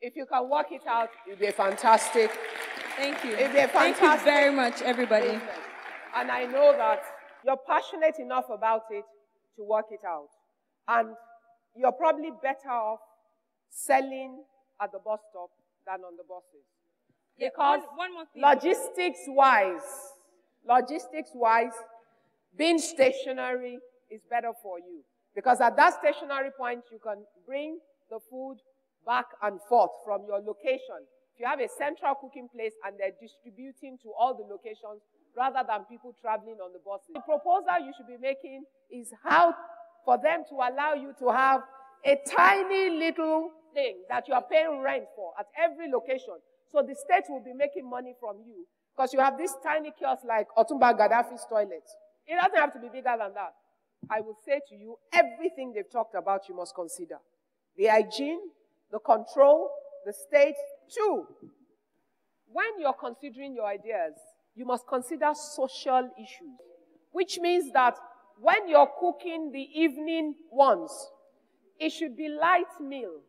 If you can work it out, it'll be fantastic. Thank you. It'll be a fantastic. Thank you very much, everybody. Business. And I know that you're passionate enough about it to work it out. And you're probably better off selling at the bus stop than on the buses. Yeah, Because one more thing. logistics-wise, being stationary is better for you. Because at that stationary point, you can bring the food back and forth from your location. If you have a central cooking place and they're distributing to all the locations rather than people traveling on the buses. The proposal you should be making is how for them to allow you to have a tiny little thing that you are paying rent for at every location. So the state will be making money from you because you have this tiny kiosk like Otumba Gaddafi's toilet. It doesn't have to be bigger than that. I will say to you, everything they've talked about you must consider. The hygiene, the control, the state. 2, when you're considering your ideas, you must consider social issues, which means that when you're cooking the evening ones, it should be light meal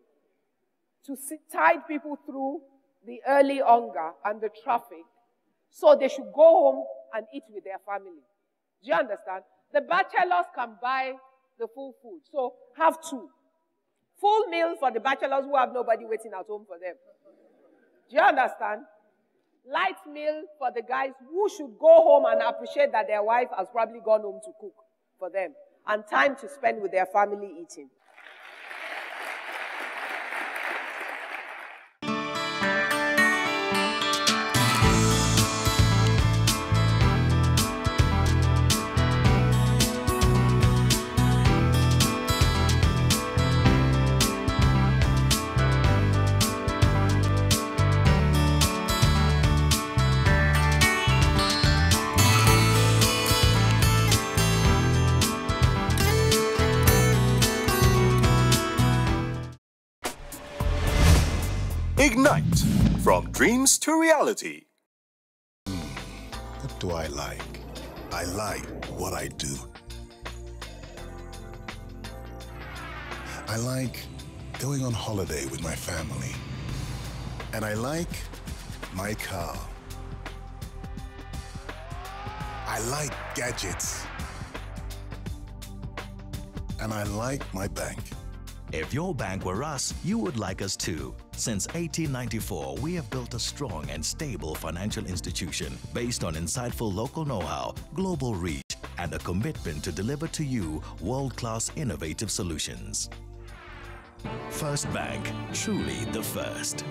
to tide people through the early hunger and the traffic, so they should go home and eat with their family. Do you understand? The bachelors can buy the full food, so have 2. Full meal for the bachelors who have nobody waiting at home for them. Do you understand? Light meal for the guys who should go home and appreciate that their wife has probably gone home to cook for them, and time to spend with their family eating. Ignite, from dreams to reality. What do I like? I like what I do. I like going on holiday with my family. And I like my car. I like gadgets. And I like my bank. If your bank were us, you would like us too. Since 1894, we have built a strong and stable financial institution based on insightful local know-how, global reach, and a commitment to deliver to you world-class innovative solutions. First Bank, truly the first.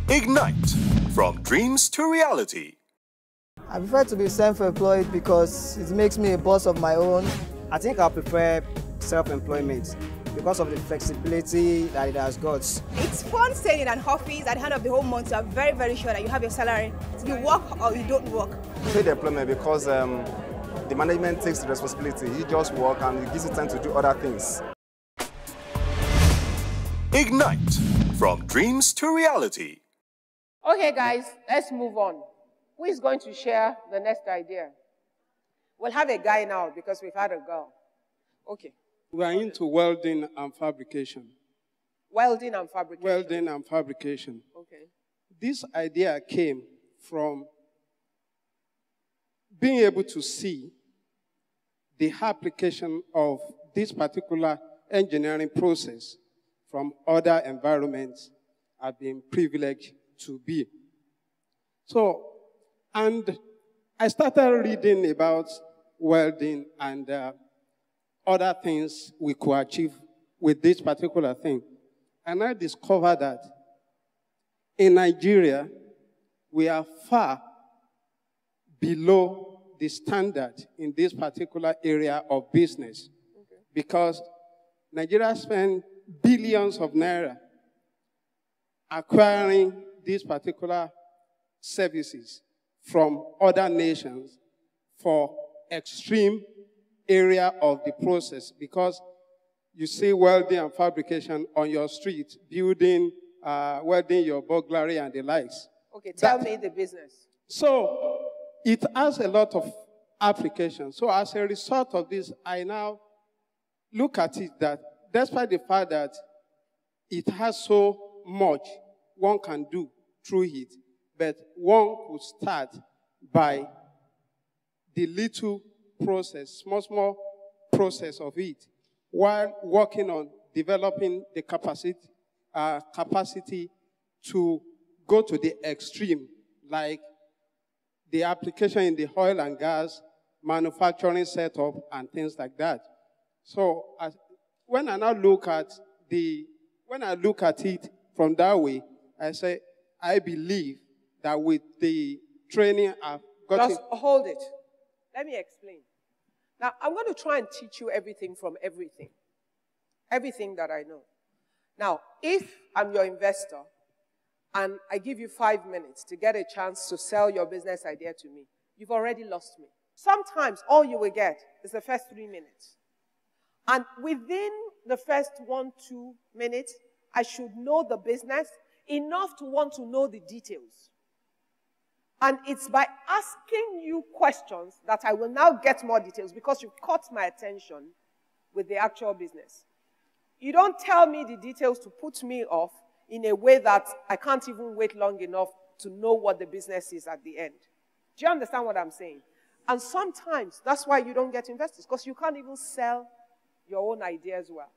Ignite, from dreams to reality. I prefer to be self-employed because it makes me a boss of my own. I think I prefer self-employment because of the flexibility that it has got. It's fun staying in an office at the end of the whole month. You are very, very sure that you have your salary. You work or you don't work. Paid employment because the management takes the responsibility. You just work and it gives you time to do other things. Ignite, from dreams to reality. Okay, guys, let's move on. Who is going to share the next idea? We'll have a guy now because we've had a girl. Okay. We are into welding and fabrication. Welding and fabrication. Welding and fabrication. Okay. This idea came from being able to see the application of this particular engineering process from other environments I've been privileged to be. So, and I started reading about welding and other things we could achieve with this particular thing. And I discovered that in Nigeria, we are far below the standard in this particular area of business. Okay. Because Nigeria spends billions of naira acquiring these particular services from other nations for extreme area of the process, because you see welding and fabrication on your street, building, welding your burglary and the likes. Okay, tell me the business. So it has a lot of applications. So as a result of this, I now look at it that despite the fact that it has so much one can do through it, but one could start by the little process, small process of it, while working on developing the capacity to go to the extreme, like the application in the oil and gas, manufacturing setup, and things like that. So when I now look at it from that way, I say, I believe that with the training I've got. Just hold it. Let me explain. Now, I'm going to try and teach you everything from everything. Everything that I know. Now, if I'm your investor and I give you 5 minutes to get a chance to sell your business idea to me, you've already lost me. Sometimes all you will get is the first 3 minutes. And within the first 1-2 minutes, I should know the business enough to want to know the details. And it's by asking you questions that I will now get more details because you've caught my attention with the actual business. You don't tell me the details to put me off in a way that I can't even wait long enough to know what the business is at the end. Do you understand what I'm saying? And sometimes that's why you don't get investors, because you can't even sell your own ideas well.